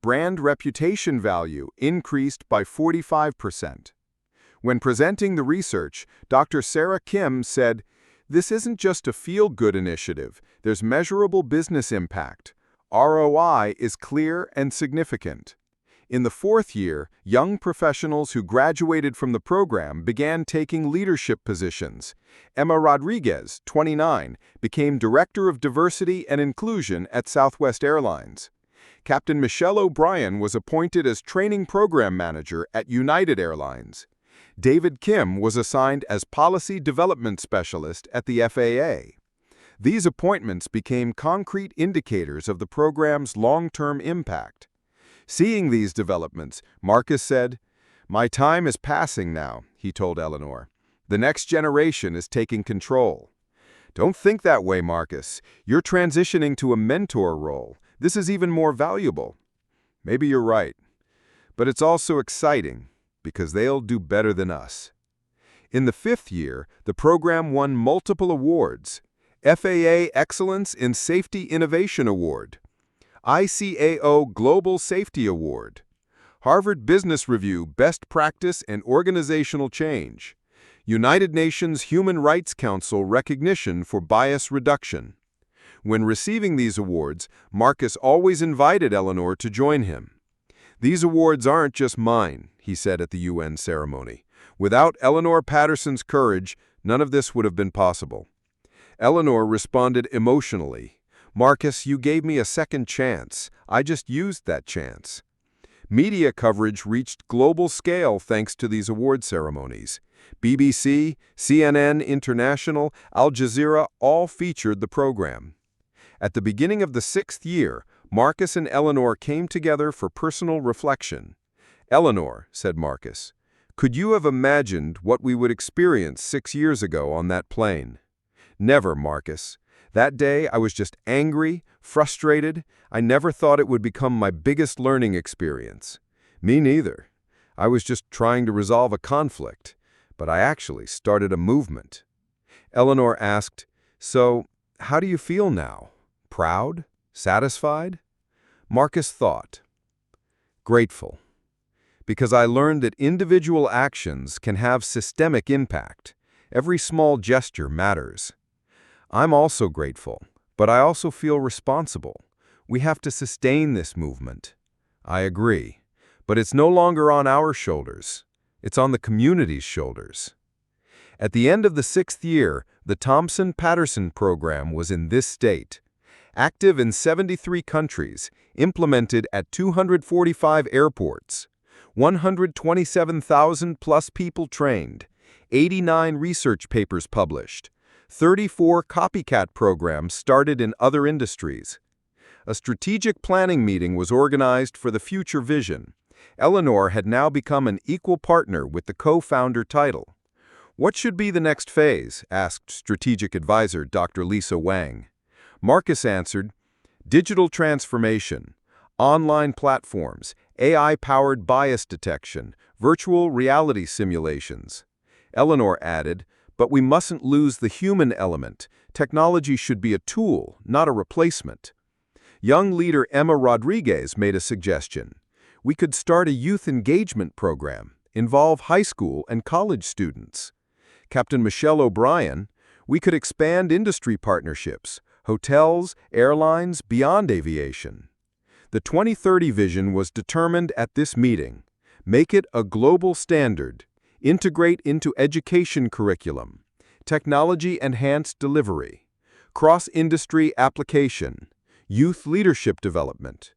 Brand reputation value increased by 45%. When presenting the research, Dr. Sarah Kim said, "This isn't just a feel-good initiative, there's measurable business impact. ROI is clear and significant." In the fourth year, young professionals who graduated from the program began taking leadership positions. Emma Rodriguez, 29, became Director of Diversity and Inclusion at Southwest Airlines. Captain Michelle O'Brien was appointed as Training Program Manager at United Airlines. David Kim was assigned as Policy Development Specialist at the FAA. These appointments became concrete indicators of the program's long-term impact. Seeing these developments, Marcus said, "My time is passing now," he told Eleanor. "The next generation is taking control." "Don't think that way, Marcus. You're transitioning to a mentor role. This is even more valuable." "Maybe you're right. But it's also exciting, because they'll do better than us." In the fifth year, the program won multiple awards: FAA Excellence in Safety Innovation Award, ICAO Global Safety Award, Harvard Business Review Best Practice and Organizational Change, United Nations Human Rights Council Recognition for Bias Reduction. When receiving these awards, Marcus always invited Eleanor to join him. "These awards aren't just mine," he said at the UN ceremony. "Without Eleanor Patterson's courage, none of this would have been possible." Eleanor responded emotionally. "Marcus, you gave me a second chance. I just used that chance." Media coverage reached global scale thanks to these award ceremonies. BBC, CNN International, Al Jazeera all featured the program. At the beginning of the sixth year, Marcus and Eleanor came together for personal reflection. "Eleanor," said Marcus, "could you have imagined what we would experience 6 years ago on that plane?" "Never, Marcus. That day I was just angry, frustrated. I never thought it would become my biggest learning experience." "Me neither. I was just trying to resolve a conflict, but I actually started a movement." Eleanor asked, "So, how do you feel now? Proud? Satisfied?" Marcus thought. "Grateful. Because I learned that individual actions can have systemic impact. Every small gesture matters." "I'm also grateful, but I also feel responsible. We have to sustain this movement." "I agree, but it's no longer on our shoulders. It's on the community's shoulders." At the end of the 6th year, the Thompson-Patterson program was in this state. Active in 73 countries, implemented at 245 airports, 127,000-plus people trained, 89 research papers published, 34 copycat programs started in other industries. A strategic planning meeting was organized for the future vision. Eleanor had now become an equal partner with the co-founder title. "What should be the next phase?" asked strategic advisor Dr. Lisa Wang. Marcus answered, "Digital transformation, online platforms, AI-powered bias detection, virtual reality simulations." Eleanor added, "But we mustn't lose the human element. Technology should be a tool, not a replacement." Young leader Emma Rodriguez made a suggestion. "We could start a youth engagement program, involve high school and college students." Captain Michelle O'Brien, "We could expand industry partnerships, hotels, airlines, beyond aviation." The 2030 vision was determined at this meeting. Make it a global standard. Integrate into education curriculum. Technology-enhanced delivery. Cross-industry application. Youth leadership development.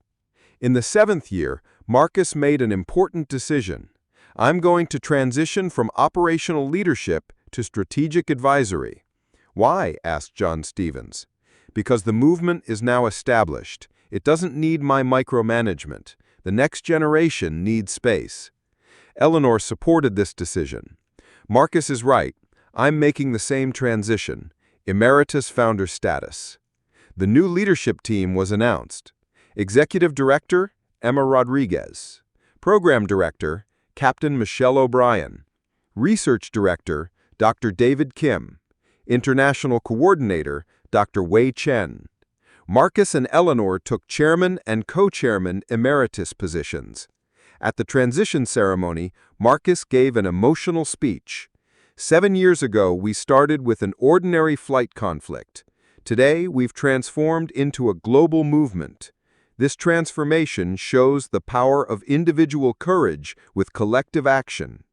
In the 7th year, Marcus made an important decision. "I'm going to transition from operational leadership to strategic advisory." "Why?" asked John Stevens. "Because the movement is now established. It doesn't need my micromanagement. The next generation needs space." Eleanor supported this decision. "Marcus is right. I'm making the same transition. Emeritus founder status." The new leadership team was announced. Executive Director, Emma Rodriguez. Program Director, Captain Michelle O'Brien. Research Director, Dr. David Kim. International Coordinator, Dr. Wei Chen. Marcus and Eleanor took chairman and co-chairman emeritus positions. At the transition ceremony, Marcus gave an emotional speech. 7 years ago, we started with an ordinary flight conflict. Today, we've transformed into a global movement. This transformation shows the power of individual courage with collective action.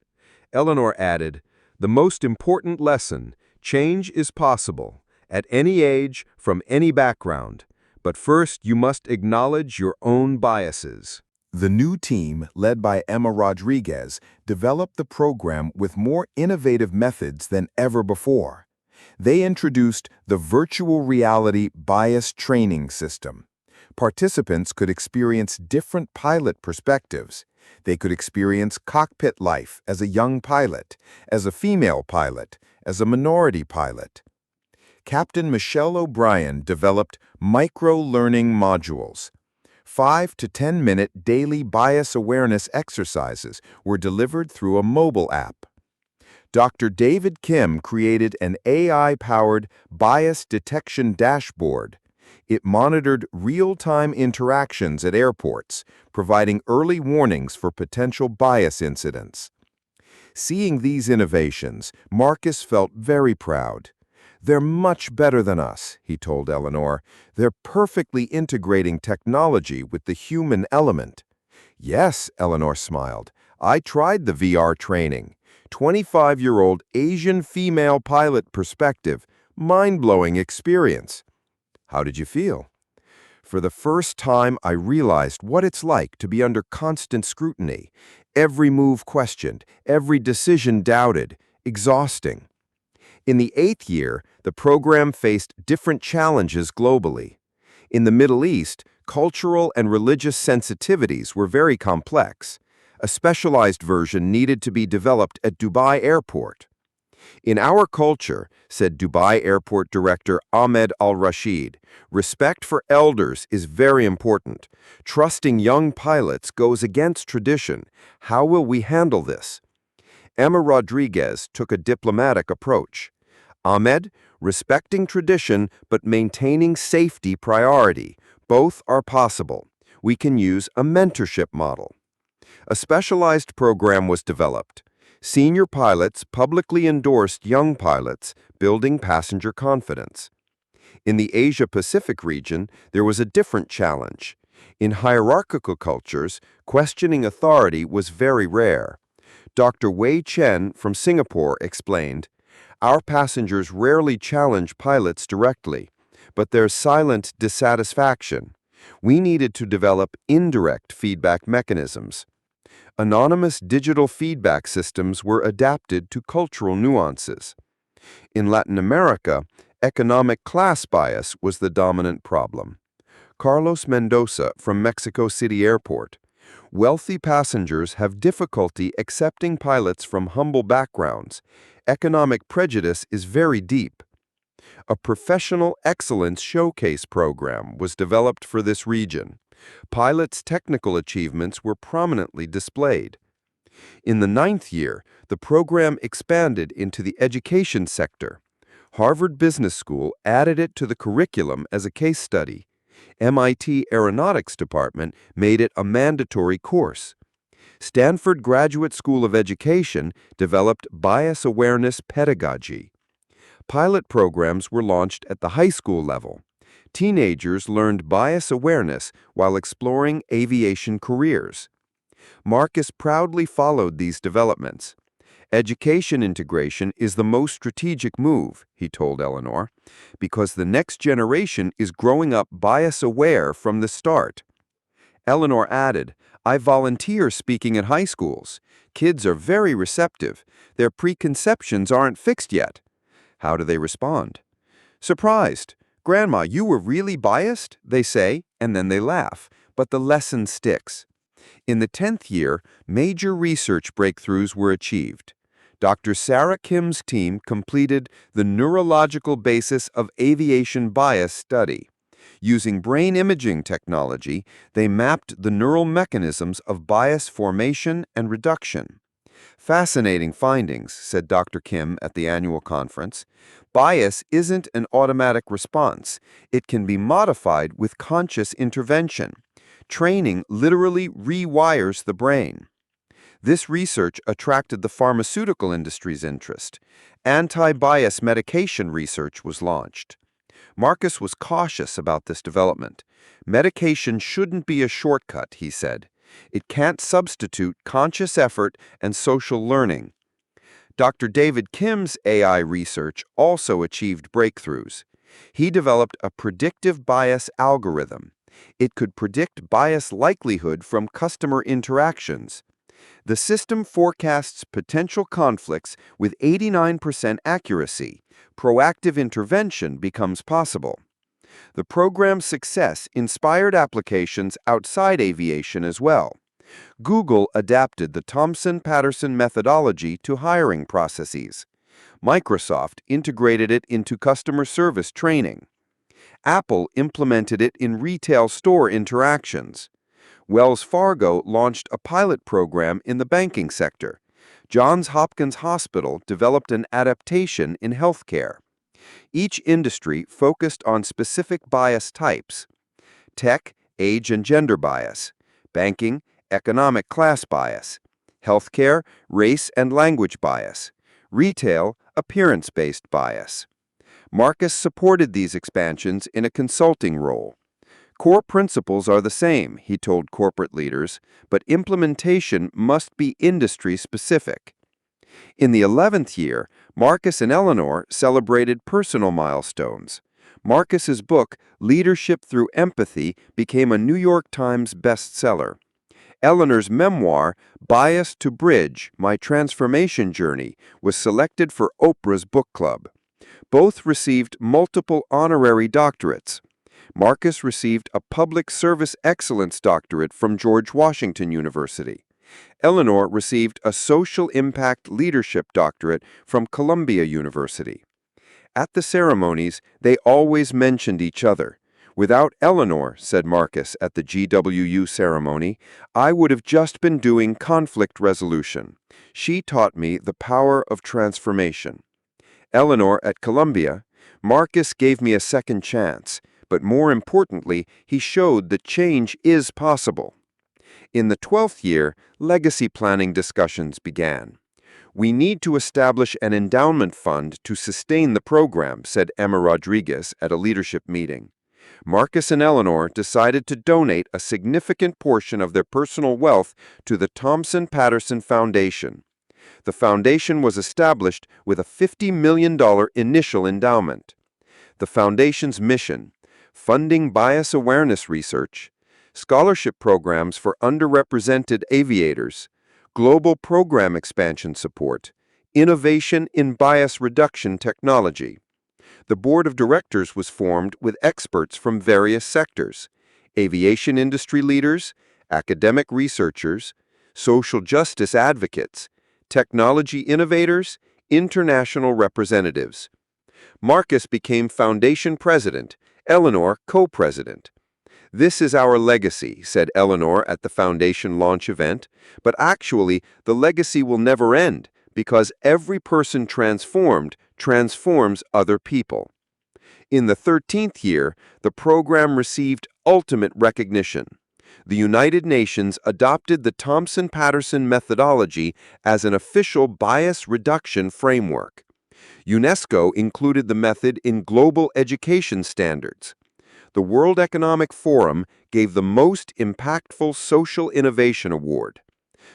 Eleanor added, "The most important lesson, change is possible, at any age, from any background. But first, you must acknowledge your own biases." The new team, led by Emma Rodriguez, developed the program with more innovative methods than ever before. They introduced the virtual reality bias training system. Participants could experience different pilot perspectives. They could experience cockpit life as a young pilot, as a female pilot, as a minority pilot. Captain Michelle O'Brien developed micro-learning modules. 5 to 10-minute daily bias awareness exercises were delivered through a mobile app. Dr. David Kim created an AI-powered bias detection dashboard. It monitored real-time interactions at airports, providing early warnings for potential bias incidents. Seeing these innovations, Marcus felt very proud. "They're much better than us," he told Eleanor. "They're perfectly integrating technology with the human element." "Yes," Eleanor smiled. "I tried the VR training. 25-year-old Asian female pilot perspective. Mind-blowing experience." "How did you feel?" "For the first time, I realized what it's like to be under constant scrutiny. Every move questioned, every decision doubted. Exhausting." In the 8th year, the program faced different challenges globally. In the Middle East, cultural and religious sensitivities were very complex. A specialized version needed to be developed at Dubai Airport. In our culture, said Dubai Airport Director Ahmed Al-Rashid, respect for elders is very important. Trusting young pilots goes against tradition. How will we handle this? Emma Rodriguez took a diplomatic approach. Ahmed, respecting tradition but maintaining safety priority. Both are possible. We can use a mentorship model. A specialized program was developed. Senior pilots publicly endorsed young pilots, building passenger confidence. In the Asia-Pacific region, there was a different challenge. In hierarchical cultures, questioning authority was very rare. Dr. Wei Chen from Singapore explained, "Our passengers rarely challenge pilots directly, but there's silent dissatisfaction. We needed to develop indirect feedback mechanisms." Anonymous digital feedback systems were adapted to cultural nuances. In Latin America, economic class bias was the dominant problem. Carlos Mendoza from Mexico City Airport. Wealthy passengers have difficulty accepting pilots from humble backgrounds. Economic prejudice is very deep. A professional excellence showcase program was developed for this region. Pilots' technical achievements were prominently displayed. In the 9th year, the program expanded into the education sector. Harvard Business School added it to the curriculum as a case study. MIT Aeronautics Department made it a mandatory course. Stanford Graduate School of Education developed bias awareness pedagogy. Pilot programs were launched at the high school level. Teenagers learned bias awareness while exploring aviation careers. Marcus proudly followed these developments. Education integration is the most strategic move, he told Eleanor, because the next generation is growing up bias-aware from the start. Eleanor added, "I volunteer speaking at high schools. Kids are very receptive. Their preconceptions aren't fixed yet." How do they respond? "Surprised. Grandma, you were really biased?" they say, and then they laugh. But the lesson sticks. In the 10th year, major research breakthroughs were achieved. Dr. Sarah Kim's team completed the neurological basis of aviation bias study. Using brain imaging technology, they mapped the neural mechanisms of bias formation and reduction. "Fascinating findings," said Dr. Kim at the annual conference. "Bias isn't an automatic response. It can be modified with conscious intervention. Training literally rewires the brain." This research attracted the pharmaceutical industry's interest. Anti-bias medication research was launched. Marcus was cautious about this development. "Medication shouldn't be a shortcut," he said. "It can't substitute conscious effort and social learning." Dr. David Kim's AI research also achieved breakthroughs. He developed a predictive bias algorithm. It could predict bias likelihood from customer interactions. The system forecasts potential conflicts with 89% accuracy. Proactive intervention becomes possible. The program's success inspired applications outside aviation as well. Google adapted the Thomson-Patterson methodology to hiring processes. Microsoft integrated it into customer service training. Apple implemented it in retail store interactions. Wells Fargo launched a pilot program in the banking sector. Johns Hopkins Hospital developed an adaptation in healthcare. Each industry focused on specific bias types. Tech, age and gender bias. Banking, economic class bias. Healthcare, race and language bias. Retail, appearance-based bias. Marcus supported these expansions in a consulting role. "Core principles are the same," he told corporate leaders, "but implementation must be industry-specific." In the 11th year, Marcus and Eleanor celebrated personal milestones. Marcus's book, Leadership Through Empathy, became a New York Times bestseller. Eleanor's memoir, Bias to Bridge, My Transformation Journey, was selected for Oprah's book club. Both received multiple honorary doctorates. Marcus received a Public Service Excellence Doctorate from George Washington University. Eleanor received a Social Impact Leadership Doctorate from Columbia University. At the ceremonies, they always mentioned each other. "Without Eleanor," said Marcus at the GWU ceremony, "I would have just been doing conflict resolution. She taught me the power of transformation." Eleanor at Columbia, "Marcus gave me a second chance, but more importantly, he showed that change is possible." In the 12th year, legacy planning discussions began. "We need to establish an endowment fund to sustain the program," said Emma Rodriguez at a leadership meeting. Marcus and Eleanor decided to donate a significant portion of their personal wealth to the Thompson-Patterson Foundation. The foundation was established with a $50 million initial endowment. The foundation's mission: funding bias awareness research, scholarship programs for underrepresented aviators, global program expansion support, innovation in bias reduction technology. The board of directors was formed with experts from various sectors: aviation industry leaders, academic researchers, social justice advocates, technology innovators, international representatives. Marcus became foundation president, Eleanor co-president. "This is our legacy," said Eleanor at the foundation launch event, "but actually the legacy will never end because every person transformed transforms other people." In the 13th year, the program received ultimate recognition. The United Nations adopted the Thompson-Patterson methodology as an official bias reduction framework. UNESCO included the method in global education standards. The World Economic Forum gave the Most Impactful Social Innovation Award.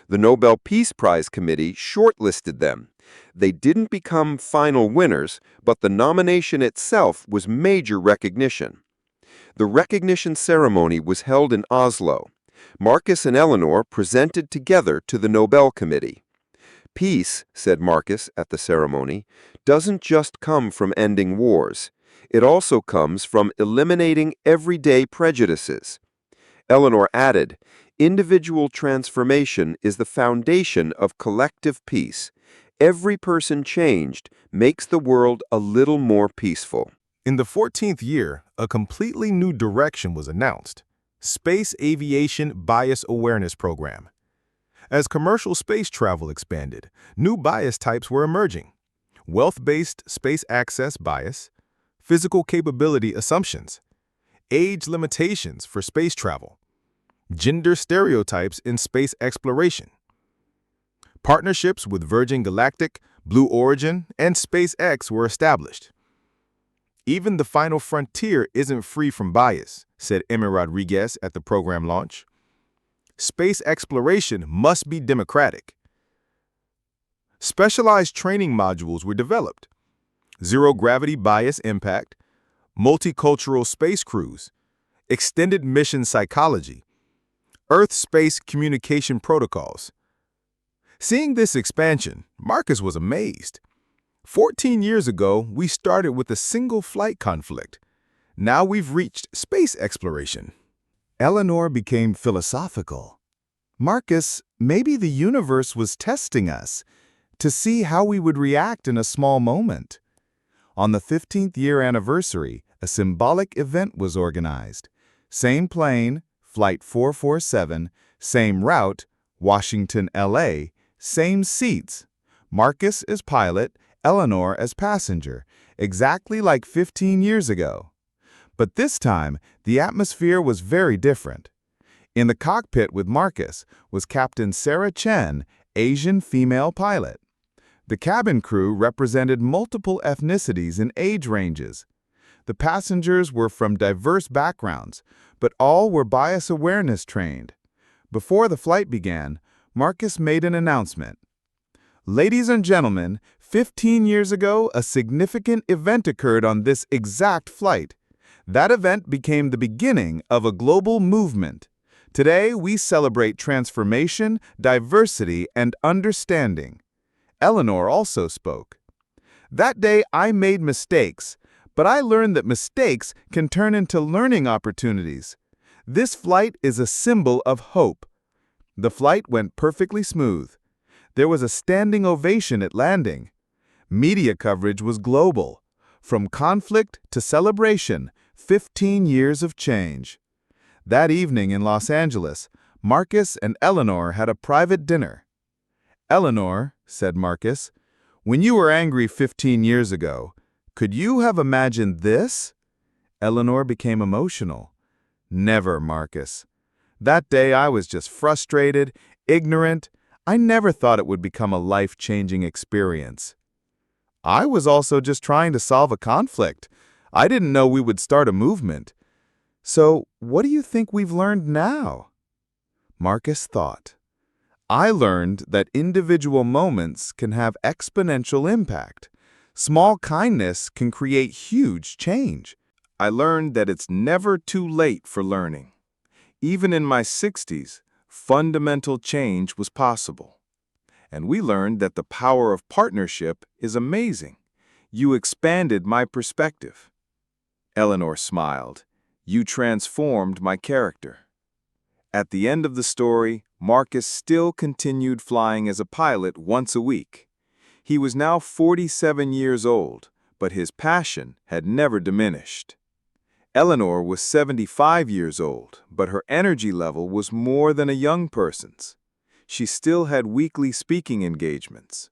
The Nobel Peace Prize Committee shortlisted them. They didn't become final winners, but the nomination itself was major recognition. The recognition ceremony was held in Oslo. Marcus and Eleanor presented together to the Nobel Committee. "Peace," said Marcus at the ceremony, "doesn't just come from ending wars. It also comes from eliminating everyday prejudices." Eleanor added, "Individual transformation is the foundation of collective peace. Every person changed makes the world a little more peaceful." In the 14th year, a completely new direction was announced: Space Aviation Bias Awareness Program. As commercial space travel expanded, new bias types were emerging: wealth-based space access bias, physical capability assumptions, age limitations for space travel, gender stereotypes in space exploration. Partnerships with Virgin Galactic, Blue Origin, and SpaceX were established. "Even the final frontier isn't free from bias," said Emma Rodriguez at the program launch. "Space exploration must be democratic." Specialized training modules were developed: zero-gravity bias impact, multicultural space crews, extended mission psychology, Earth-space communication protocols. Seeing this expansion, Marcus was amazed. 14 years ago, we started with a single flight conflict. Now we've reached space exploration. Eleanor became philosophical. "Marcus, maybe the universe was testing us to see how we would react in a small moment." On the 15th year anniversary, a symbolic event was organized. Same plane, Flight 447, same route, Washington, LA, same seats. Marcus as pilot, Eleanor as passenger, exactly like 15 years ago. But this time, the atmosphere was very different. In the cockpit with Marcus was Captain Sarah Chen, Asian female pilot. The cabin crew represented multiple ethnicities and age ranges. The passengers were from diverse backgrounds, but all were bias awareness trained. Before the flight began, Marcus made an announcement. "Ladies and gentlemen, 15 years ago, a significant event occurred on this exact flight. That event became the beginning of a global movement. Today, we celebrate transformation, diversity, and understanding." Eleanor also spoke. "That day, I made mistakes, But I learned that mistakes can turn into learning opportunities. This flight is a symbol of hope. The flight went perfectly smooth. There was a standing ovation at landing. Media coverage was global. From conflict to celebration, 15 years of change. That evening in Los Angeles, Marcus and Eleanor had a private dinner. "Eleanor," said Marcus, "when you were angry 15 years ago, could you have imagined this?" Eleanor became emotional. "Never, Marcus. That day I was just frustrated, ignorant. I never thought it would become a life-changing experience." "I was also just trying to solve a conflict. I didn't know we would start a movement. So, what do you think we've learned now?" Marcus thought. "I learned that individual moments can have exponential impact. Small kindness can create huge change. I learned that it's never too late for learning. Even in my 60s, fundamental change was possible. And we learned that the power of partnership is amazing. You expanded my perspective." Eleanor smiled. "You transformed my character." At the end of the story, Marcus still continued flying as a pilot once a week. He was now 47 years old, but his passion had never diminished. Eleanor was 75 years old, but her energy level was more than a young person's. She still had weekly speaking engagements.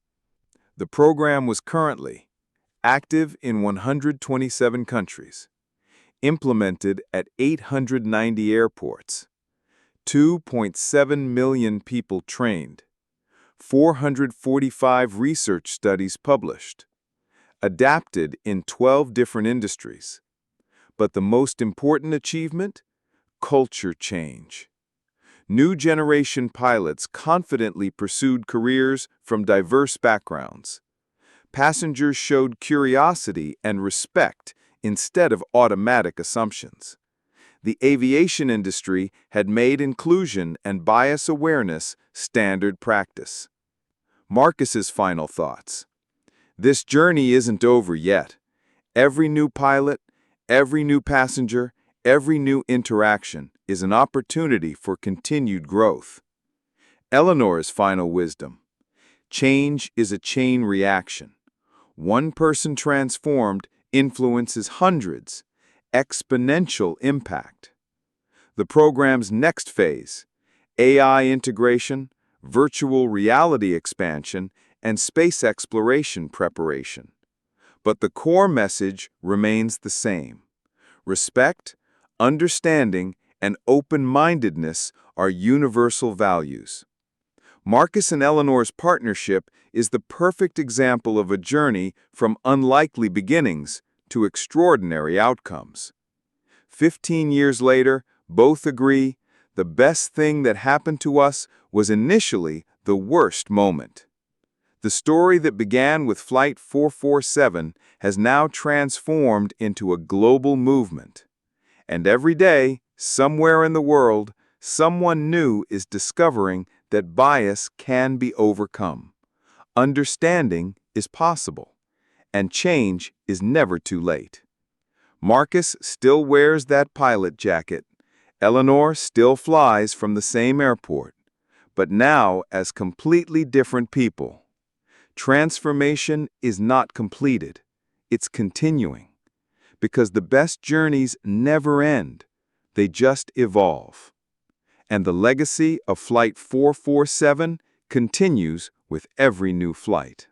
The program was currently active in 127 countries, implemented at 890 airports, 2.7 million people trained, 445 research studies published, adapted in 12 different industries. But the most important achievement? Culture change. New generation pilots confidently pursued careers from diverse backgrounds. Passengers showed curiosity and respect instead of automatic assumptions. The aviation industry had made inclusion and bias awareness standard practice. Marcus's final thoughts. This journey isn't over yet. Every new pilot, every new passenger, every new interaction is an opportunity for continued growth. Eleanor's final wisdom. Change is a chain reaction. One person transformed influences hundreds. Exponential impact. The program's next phase, AI integration, virtual reality expansion, and space exploration preparation. But the core message remains the same. Respect, understanding, and open-mindedness are universal values. Marcus and Eleanor's partnership is the perfect example of a journey from unlikely beginnings to extraordinary outcomes. 15 years later, both agree the best thing that happened to us was initially the worst moment. The story that began with Flight 447 has now transformed into a global movement. And every day, somewhere in the world, someone new is discovering that bias can be overcome. Understanding is possible, and change is never too late. Marcus still wears that pilot jacket. Eleanor still flies from the same airport, but now as completely different people. Transformation is not completed. It's continuing. Because the best journeys never end. They just evolve. And the legacy of Flight 447 continues with every new flight.